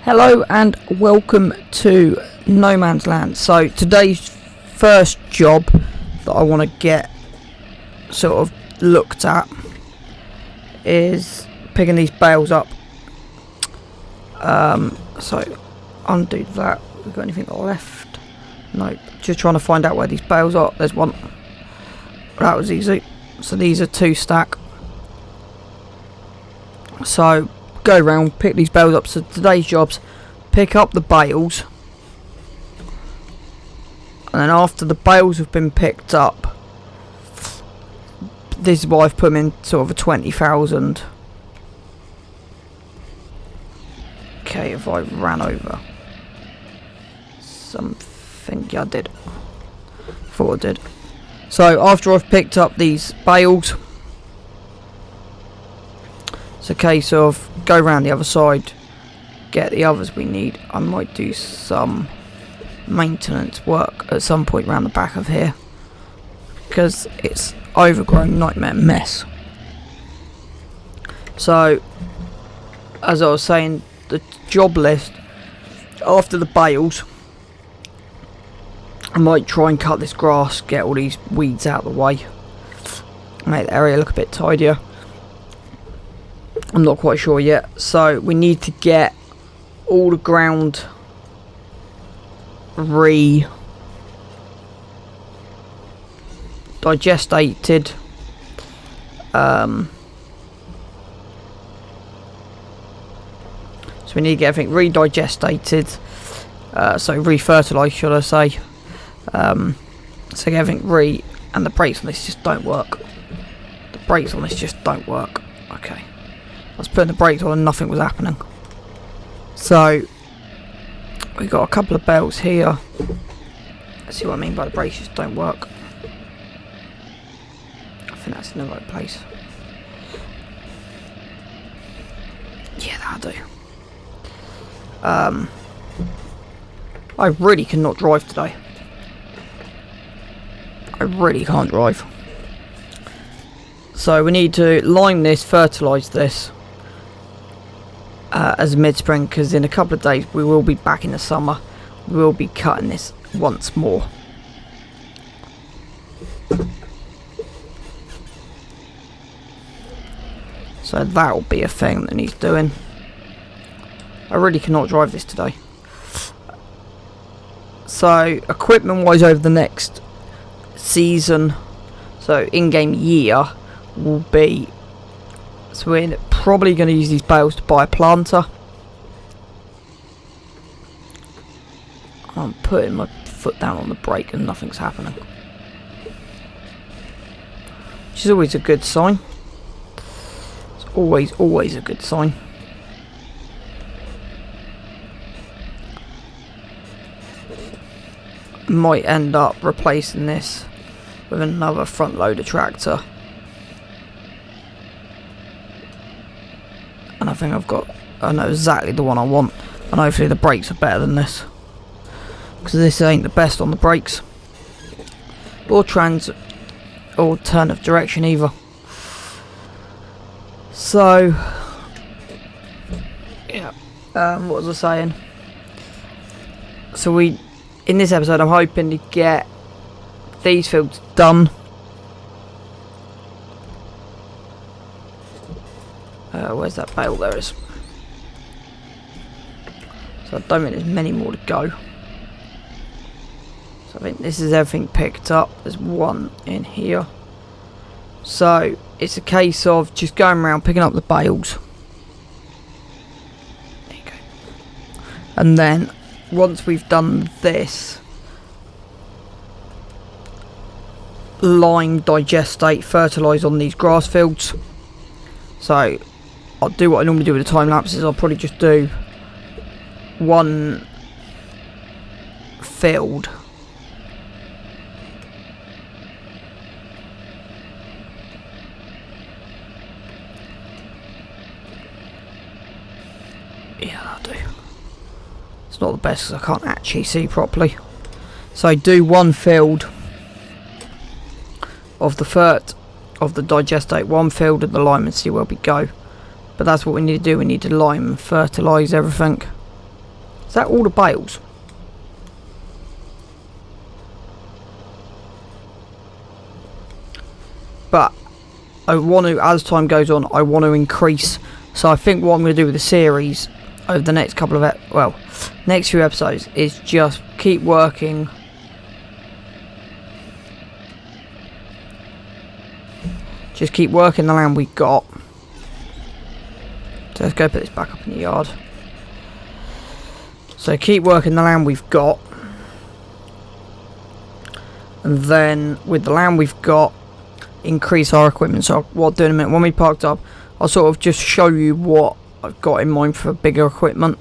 Hello and welcome to No Man's Land. So today's first job that I want to get sort of looked at is picking these bales up. So undo that. We've got anything left? Nope. Just trying to find out where these bales are. There's one. That was easy. So these are 2 stack. So go around, pick these bales up. So today's job's pick up the bales, and then after the bales have been picked up, this is why I've put them in sort of a 20,000. Okay, if I ran over something, yeah, I did. Thought I did. So after I've picked up these bales, it's a case of go around the other side, get the others we need. I might do some maintenance work at some point around the back of here because it's overgrown nightmare mess. So as I was saying, the job list after the bales, I might try and cut this grass, get all these weeds out of the way, make the area look a bit tidier. I'm not quite sure yet. So we need to get all the ground digestated. So we need to get everything redigestated. So refertilised, should I say? So get everything and the brakes on this just don't work. The brakes on this just don't work. Okay. I was putting the brakes on and nothing was happening. So we got a couple of belts here. Let's see what I mean by the brakes just don't work. I think that's in the right place. Yeah, that'll do. I really cannot drive today. I really can't drive. So we need to lime this, fertilise this as mid-spring, because in a couple of days we will be back in the summer. We will be cutting this once more. So that will be a thing that needs doing. I really cannot drive this today. So equipment wise over the next season, so in-game year, will be, so we're probably going to use these bales to buy a planter. I'm putting my foot down on the brake and nothing's happening, which is always a good sign. It's always a good sign. Might end up replacing this with another front loader tractor, and I think I know exactly the one I want, and hopefully the brakes are better than this, because this ain't the best on the brakes or turn of direction either. So yeah, what was I saying? So in this episode I'm hoping to get these fields done. Where's that bale? There is. So I don't think there's many more to go. So I think this is everything picked up. There's one in here. So it's a case of just going around picking up the bales. There you go. And then once we've done this, lime, digestate, fertilise on these grass fields. So I'll do what I normally do with the time lapses. I'll probably just do one field. Yeah, that'll do. It's not the best because I can't actually see properly. So I do one field of the digestate, one field of the lime, and see where we go. But that's what we need to do. We need to lime and fertilise everything. that all the bales? But I want to, as time goes on, I want to increase. So I think what I'm going to do with the series over the next couple of, next few episodes is just keep working. Just keep working the land we've got. So let's go put this back up in the yard. So keep working the land we've got. And then with the land we've got, increase our equipment. So what I'll do in a minute, when we parked up, I'll sort of just show you what I've got in mind for bigger equipment.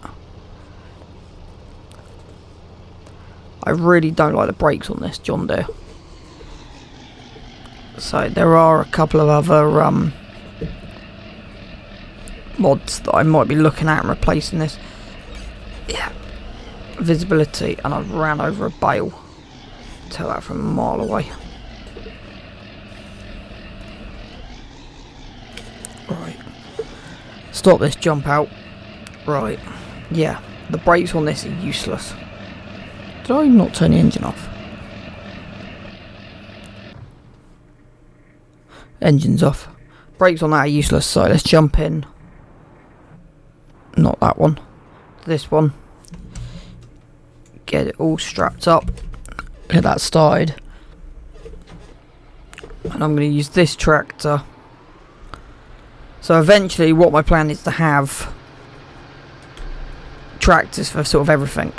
I really don't like the brakes on this John Deere. So there are a couple of other mods that I might be looking at and replacing this. Yeah, visibility, and I've ran over a bale. Tell that from a mile away. Right, stop this jump out. Right, yeah, the brakes on this are useless. Did I not turn the engine off? Engine's off. Brakes on that are useless, so let's jump in. Not that one. This one. Get it all strapped up. Get that started. And I'm going to use this tractor. So eventually what my plan is to have tractors for sort of everything.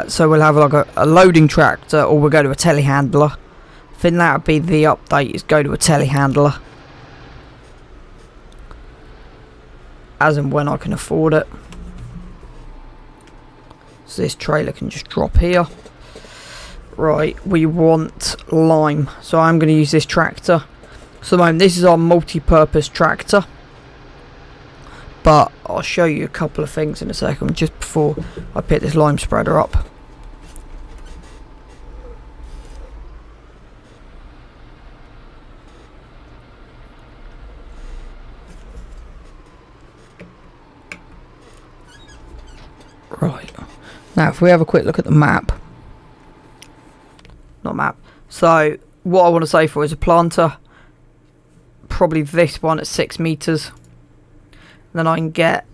So we'll have like a loading tractor, or we'll go to a telehandler. I think that would be the update, is go to a telehandler. As and when I can afford it. So this trailer can just drop here. Right, we want lime. So I'm going to use this tractor. So this is our multi-purpose tractor. But I'll show you a couple of things in a second, just before I pick this lime spreader up. Right, now if we have a quick look at the map. Not map. So what I want to say for is a planter. Probably this one at 6 meters. Then I can get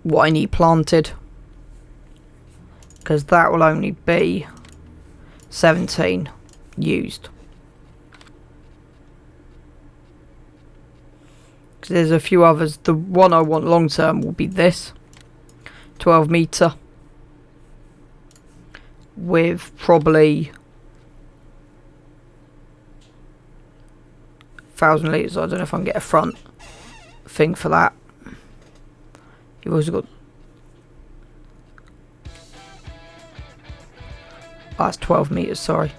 what I need planted, because that will only be 17 used. Because there's a few others. The one I want long term will be this 12 meter with probably 1,000 litres. I don't know if I can get a front thing for that. You've also got, that's 12 meters, sorry.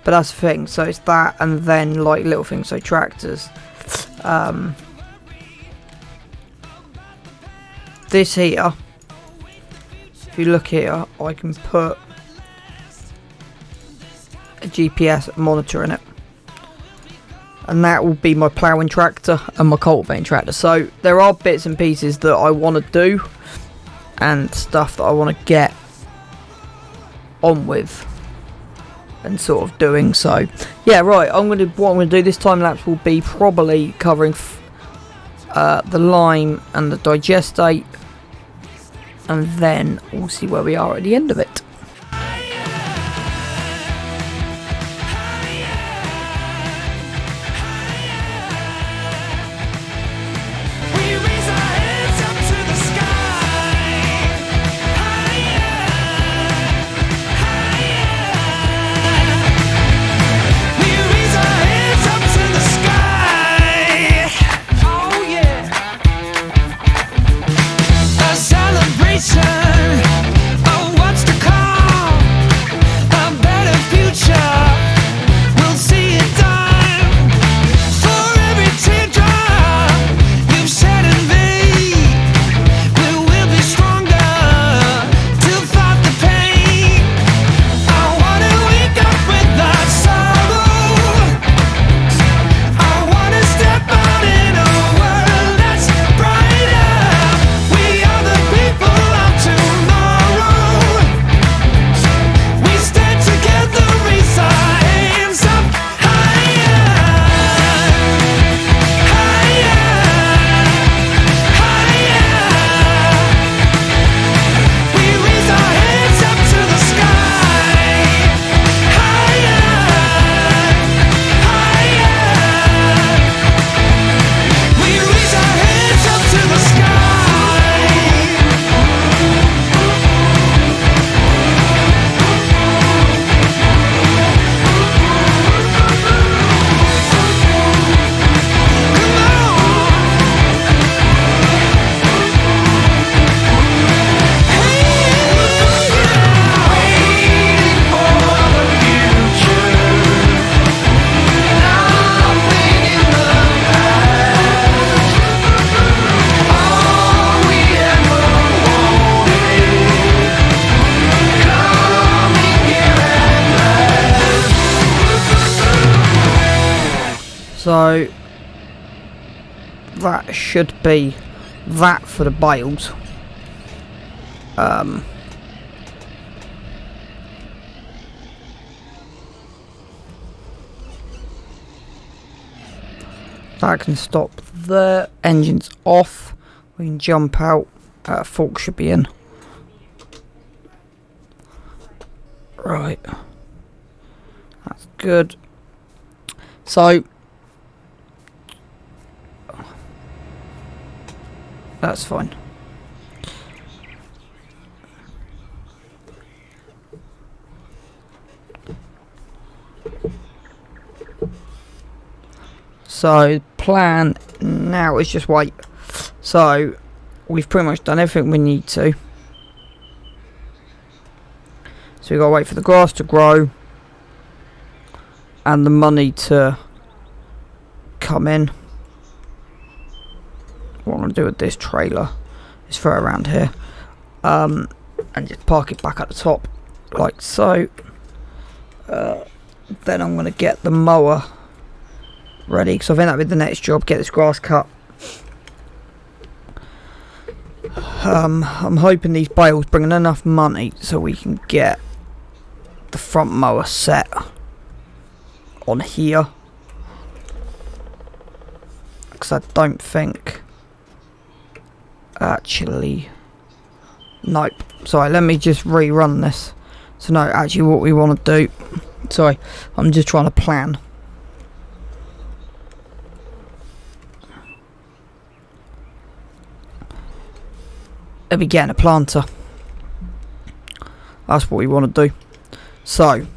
But that's the thing, so it's that, and then like little things, so tractors. This here, if you look here, I can put a GPS monitor in it. And that will be my ploughing tractor and my cultivating tractor. So there are bits and pieces that I want to do, and stuff that I want to get on with and sort of doing. So yeah, right, what I'm going to do this time lapse will be probably covering the lime and the digestate, and then we'll see where we are at the end of it. Celebration of what's to come. So that should be that for the bales. That can stop the engines off. We can jump out. Fork should be in. Right. That's good. So that's fine. So plan now is just wait. So we've pretty much done everything we need to. So we gotta wait for the grass to grow and the money to come in. What I'm gonna do with this trailer is throw it around here, and just park it back at the top, like so. Then I'm gonna get the mower ready, because I think that'll be the next job. Get this grass cut. I'm hoping these bales bring in enough money so we can get the front mower set on here, because I don't think actually, nope. Sorry, let me just rerun this. So no, actually what we want to do, sorry, I'm just trying to plan. They'll be getting a planter. That's what we want to do. So I'm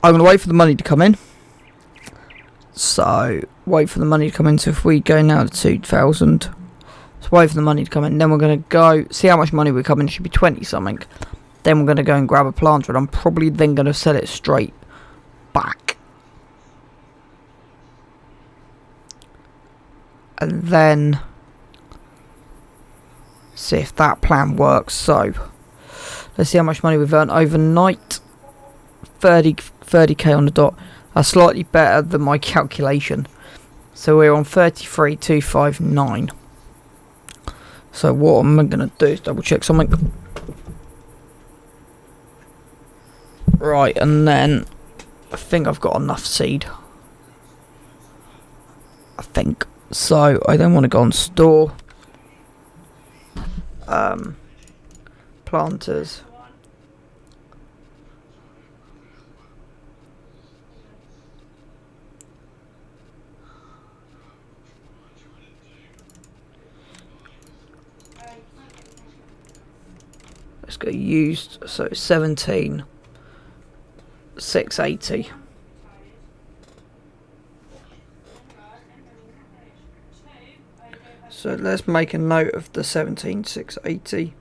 going to wait for the money to come in. So wait for the money to come in. So if we go now to 2,000, so wait for the money to come in. Then we're going to go see how much money we come in. It should be 20 something. Then we're going to go and grab a planter, and I'm probably then going to sell it straight back. And then see if that plan works. So let's see how much money we've earned overnight. 30k on the dot. That's slightly better than my calculation. So we're on 33,259. So what I'm going to do is double check something. Right, and then I think I've got enough seed. I think. So I then want to go on store. Planters. Let's go used. So 17,680. So let's make a note of the 17,680.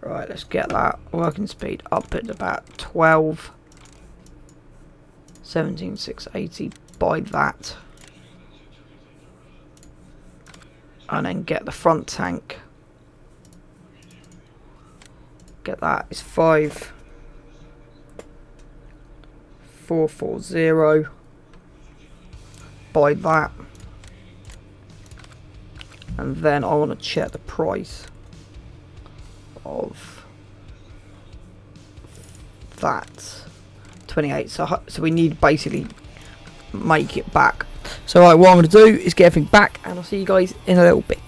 Right, let's get that working speed up at about 12. 17,680 by that. And then get the front tank. Get that is 5,440 by that. And then I want to check the price of that. 28. So we need basically make it back. So right, what I'm going to do is get everything back, and I'll see you guys in a little bit.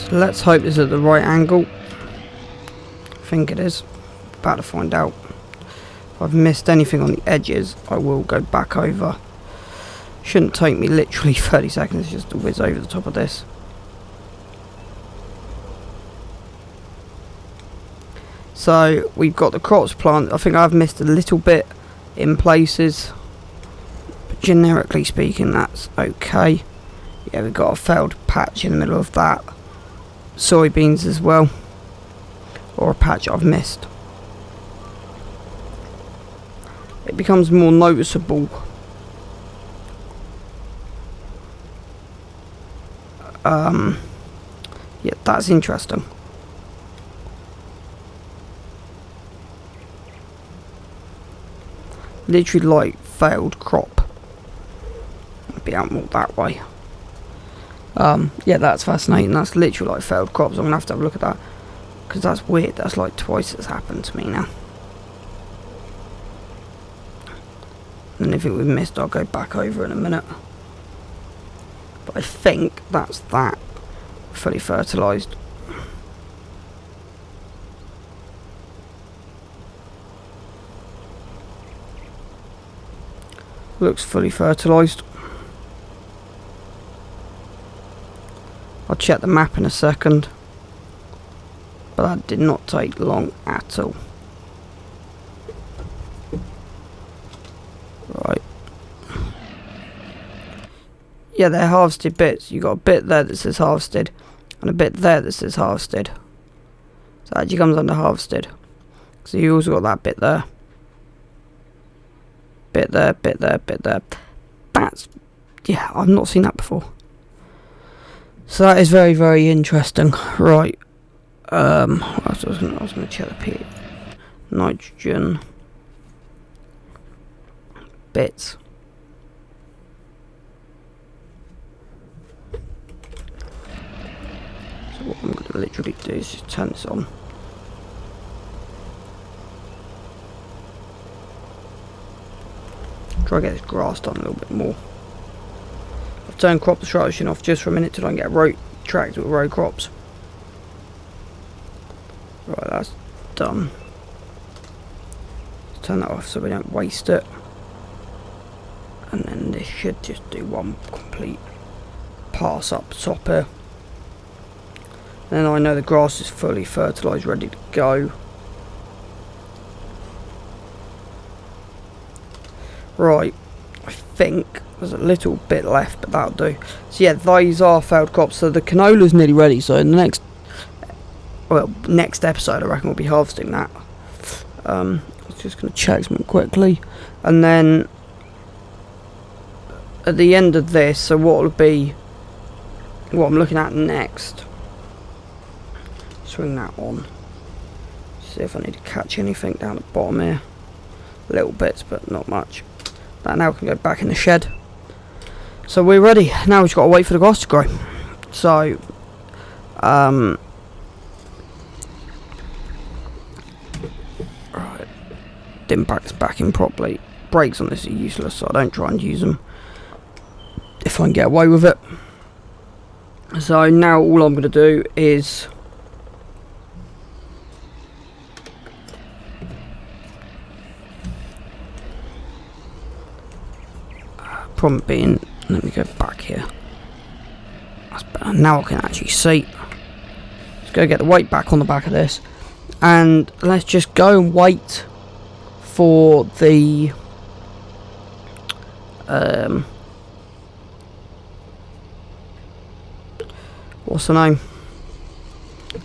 So let's hope it's at the right angle. I think it is. About to find out. If I've missed anything on the edges, I will go back over. Shouldn't take me literally 30 seconds just to whiz over the top of this. So we've got the crops planted. I think I've missed a little bit in places, but generically speaking that's okay. Yeah, we've got a failed patch in the middle of that. Soybeans as well, or a patch I've missed. It becomes more noticeable. Yeah, that's interesting. Literally like failed crop. Be out more that way. Yeah, that's fascinating. That's literally like failed crops. I'm gonna have to have a look at that, because that's weird. That's like twice it's happened to me now. And if it was missed, I'll go back over in a minute. But I think that's that. Fully fertilised. Looks fully fertilised. I'll check the map in a second. But that did not take long at all. Right. Yeah, they're harvested bits. You got a bit there that says harvested, and a bit there that says harvested. So that actually comes under harvested. So you also got that bit there. Bit there, bit there, bit there. That's, yeah, I've not seen that before. So that is very, very interesting. Right. I was gonna check the pH. Nitrogen bits. So what I'm gonna literally do is just turn this on. Try to get this grass done a little bit more. I've turned crop destruction off just for a minute till I can get a tractor with row crops. Right, that's done. Let's turn that off so we don't waste it. And then this should just do one complete pass up top here. Then I know the grass is fully fertilised, ready to go. Right, I think there's a little bit left, but that'll do. So yeah, these are failed crops. So the canola's nearly ready. So in the next episode, I reckon we'll be harvesting that. I was just going to check something quickly, and then at the end of this, so what will be what I'm looking at next. Swing that on. See if I need to catch anything down the bottom here. Little bits, but not much. That now can go back in the shed. So we're ready. Now we've just got to wait for the grass to grow. So, right. Didn't pack this back in properly. Brakes on this are useless, so I don't try and use them if I can get away with it. So now all I'm going to do is problem being, let me go back here. That's better. Now I can actually see. Let's go get the weight back on the back of this, and let's just go and wait for the what's the name?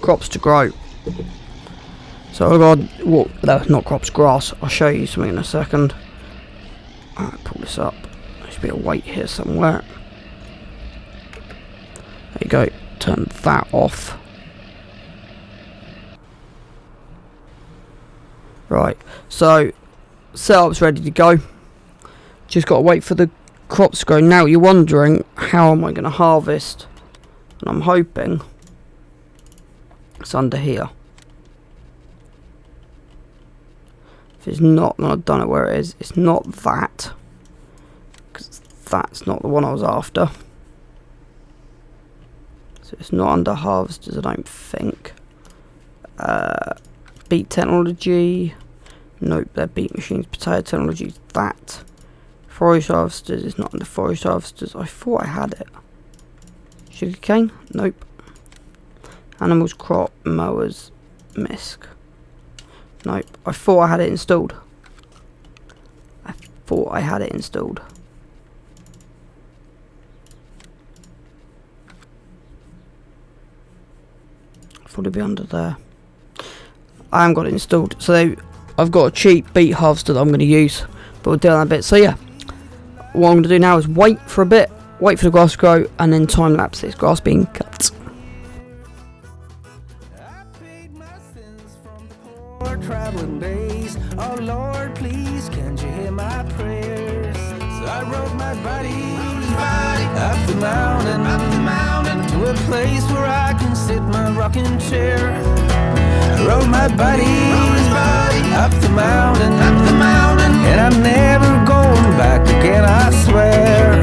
Crops to grow. So I've got, well, no, not crops, grass. I'll show you something in a second. Alright, pull this up. There's a bit of weight here somewhere. There you go. Turn that off. Right, so setup's ready to go. Just got to wait for the crops to grow. Now you're wondering, how am I going to harvest? And I'm hoping it's under here. If it's not, then I don't know where it is. It's not that, because that's not the one I was after. So So it's not under harvesters, I don't think. Beet technology. Nope, they're beet machines. Potato technology is that. Forage harvesters is not under forage harvesters. I thought I had it. Sugarcane? Nope. Animals, crop, mowers, misc. Nope. I thought I had it installed. I thought I had it installed. I thought it'd be under there. I haven't got it installed. So I've got a cheap beet harvester that I'm going to use. But we'll do that in a bit. So yeah. What I'm going to do now is wait for a bit. Wait for the grass to grow. And then time lapse this grass being cut. Traveling days, oh Lord, please, can't you hear my prayers? So I rode my body up the mountain, to a place where I can sit my rocking chair. I rode my body up the mountain, and I'm never going back again, I swear.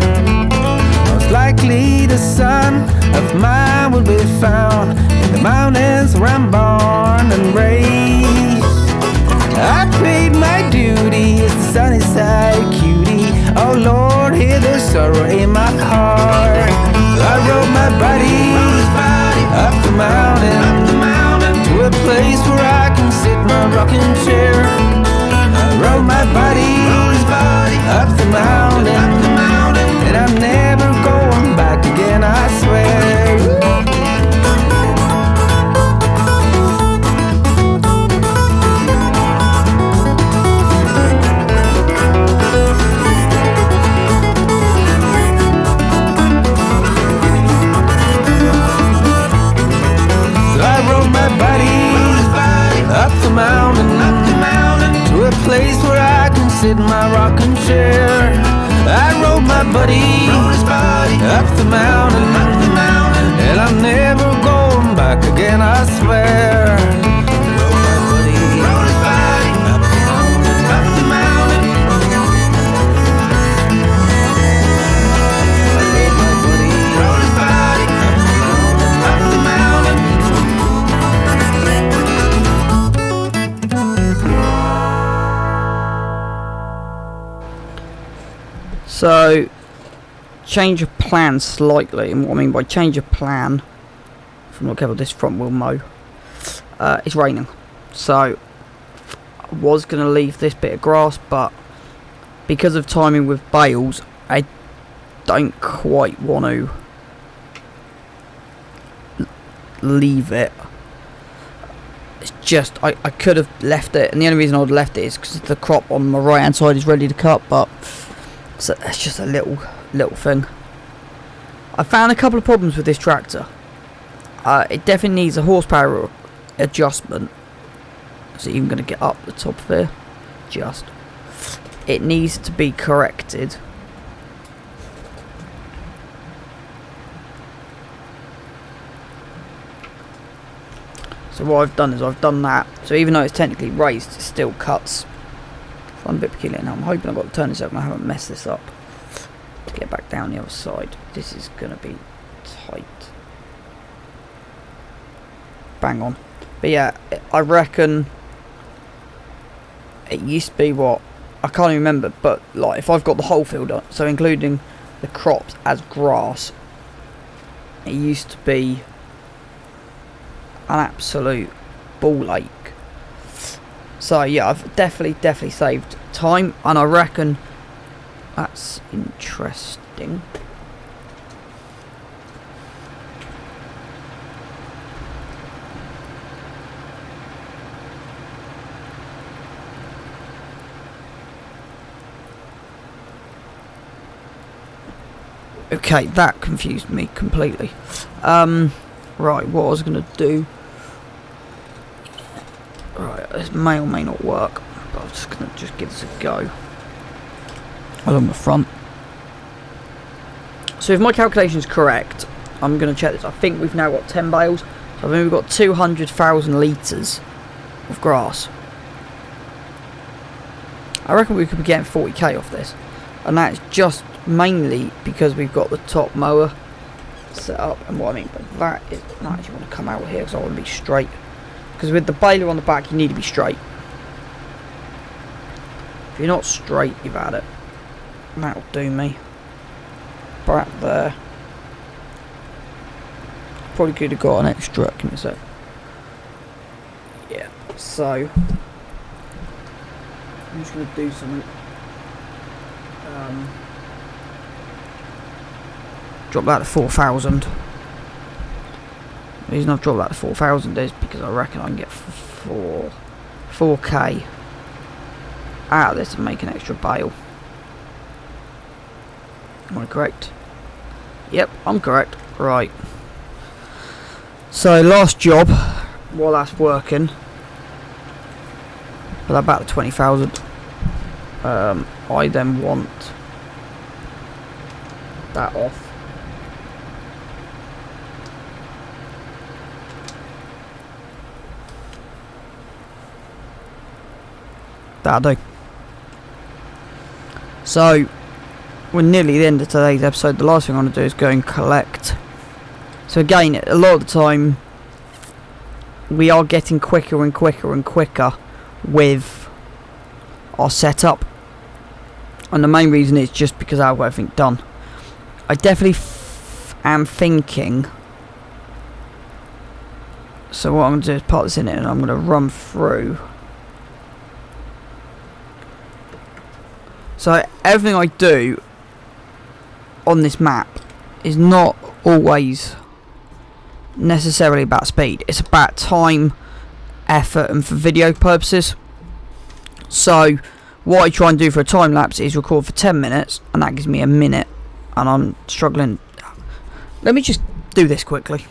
Most likely the son of mine will be found in the mountains where I'm born and raised. I paid my duty as the sunny side cutie. Oh Lord, hear the sorrow in my heart. So I rode my body up the mountain, to a place where I can sit my rocking chair. I rode my body up the mountain, and I'm never going back again, I swear. Up the mountain, to a place where I can sit in my rocking chair. I rode my buddy up the mountain, and I'm never going back again, I swear. Rode my buddy up the mountain. I rode my buddy up the mountain. So, change of plan slightly, and what I mean by change of plan, if I'm not careful, this front wheel mow, it's raining. So, I was going to leave this bit of grass, but because of timing with bales, I don't quite want to leave it. It's just, I could have left it, and the only reason I would have left it is because the crop on my right hand side is ready to cut, but so that's just a little thing. I found a couple of problems with this tractor. It definitely needs a horsepower adjustment. So even going to get up the top of here. Just. It needs to be corrected. So what I've done is I've done that. So even though it's technically raised, it still cuts. I'm a bit peculiar now. I'm hoping I've got to turn this up and I haven't messed this up to get back down the other side. This is going to be tight. Bang on. But yeah, I reckon it used to be what? I can't even remember, but like if I've got the whole field up, so including the crops as grass, it used to be an absolute ball ache. So yeah, I've definitely saved time, and I reckon that's interesting. Okay, that confused me completely. Right, what I was going to do... Right, this may or may not work, but I'm just going to give this a go. Along the front. So if my calculation is correct, I'm going to check this. I think we've now got 10 bales. So I think we've got 200,000 litres of grass. I reckon we could be getting 40k off this. And that's just mainly because we've got the top mower set up. And what I mean by that is, I actually want to come out here because I want to be straight. Because with the baler on the back, you need to be straight. If you're not straight, you've had it. And that'll do me. Back there. Probably could have got an extra. Give me a sec. Yeah, so I'm just going to do something. Drop that to 4,000. The reason I've dropped that to 4,000 is because I reckon I can get 4k out of this and make an extra bale. Am I correct? Yep, I'm correct. Right. So last job, while that's working, but about 20,000. I then want that off. That'll do. So we're nearly the end of today's episode. The last thing I want to do is go and collect. So again, a lot of the time we are getting quicker and quicker and quicker with our setup, and the main reason is just because I've got everything done. I definitely am thinking, so what I'm going to do is part this in it and I'm going to run through. So everything I do on this map is not always necessarily about speed. It's about time, effort, and for video purposes. So what I try and do for a time lapse is record for 10 minutes, and that gives me a minute, and I'm struggling. Let me just do this quickly.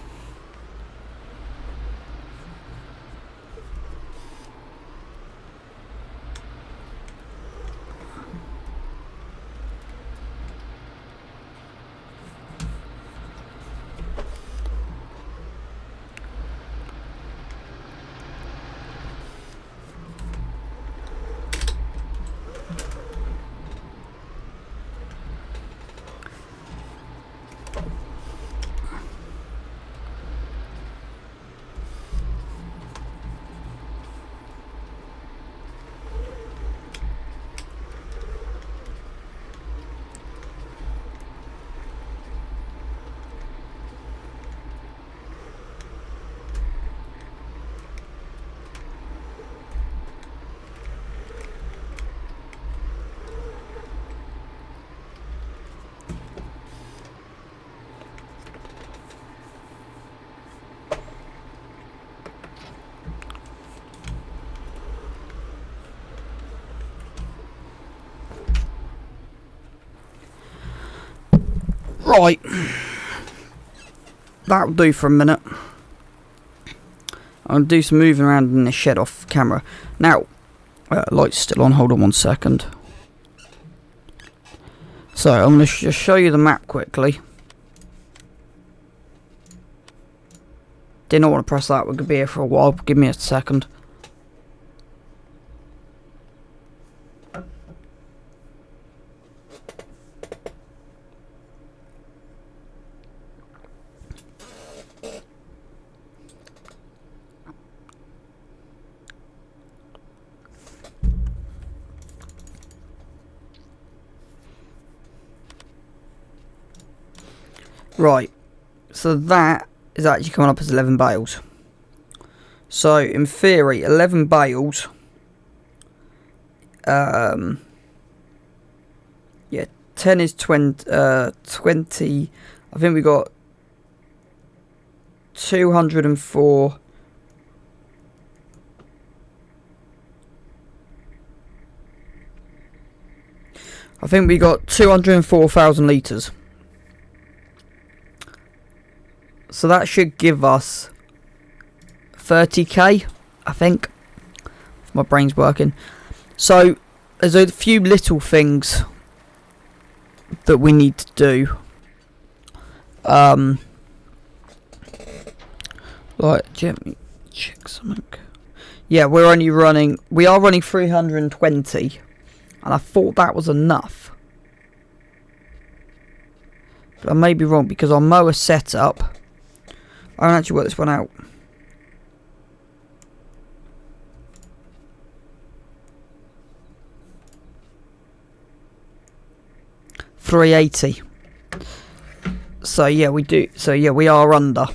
Right, that'll do for a minute. I'll do some moving around in this shed off camera. Now, light's still on, hold on 1 second. So, I'm going to just show you the map quickly. Did not want to press that, we're going to be here for a while, give me a second. Right, so that is actually coming up as 11 bales. So in theory, 11 bales. Yeah, 10 is 20. 20. I think we got 204. I think we got 204,000 litres. So that should give us 30k, I think. If my brain's working. So there's a few little things that we need to do. Like, let me check something. Yeah, we are running 320, and I thought that was enough. But I may be wrong because our mower setup, I haven't actually worked this one out. $380. So yeah, we do. So yeah, we are under.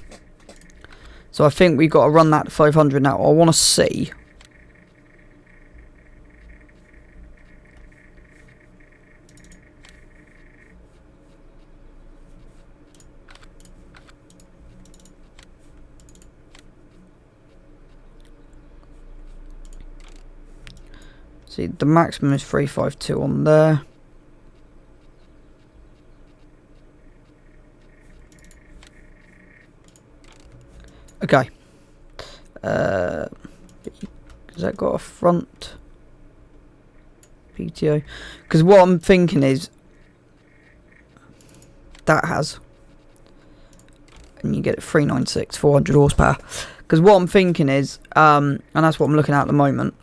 So I think we've got to run that to 500 now. I want to see. See, the maximum is 352 on there. Okay. Has that got a front PTO? Because what I'm thinking is that has, and you get 396, 400 horsepower. Because what I'm thinking is, and that's what I'm looking at the moment.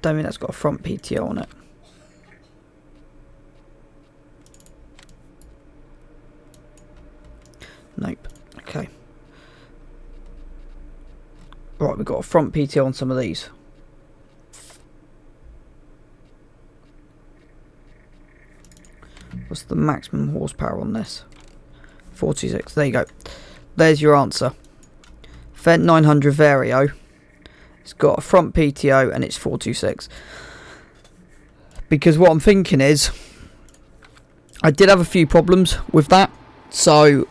Don't think that's got a front PTO on it. Nope. Okay. Right, we've got a front PTO on some of these. What's the maximum horsepower on this? 46. There you go. There's your answer. Fendt 900 Vario. It's got a front PTO and it's 426. Because what I'm thinking is, I did have a few problems with that, so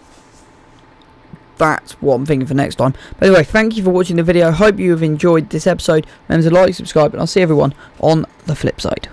that's what I'm thinking for next time. But anyway, thank you for watching the video. Hope you have enjoyed this episode. Remember to like, subscribe, and I'll see everyone on the flip side.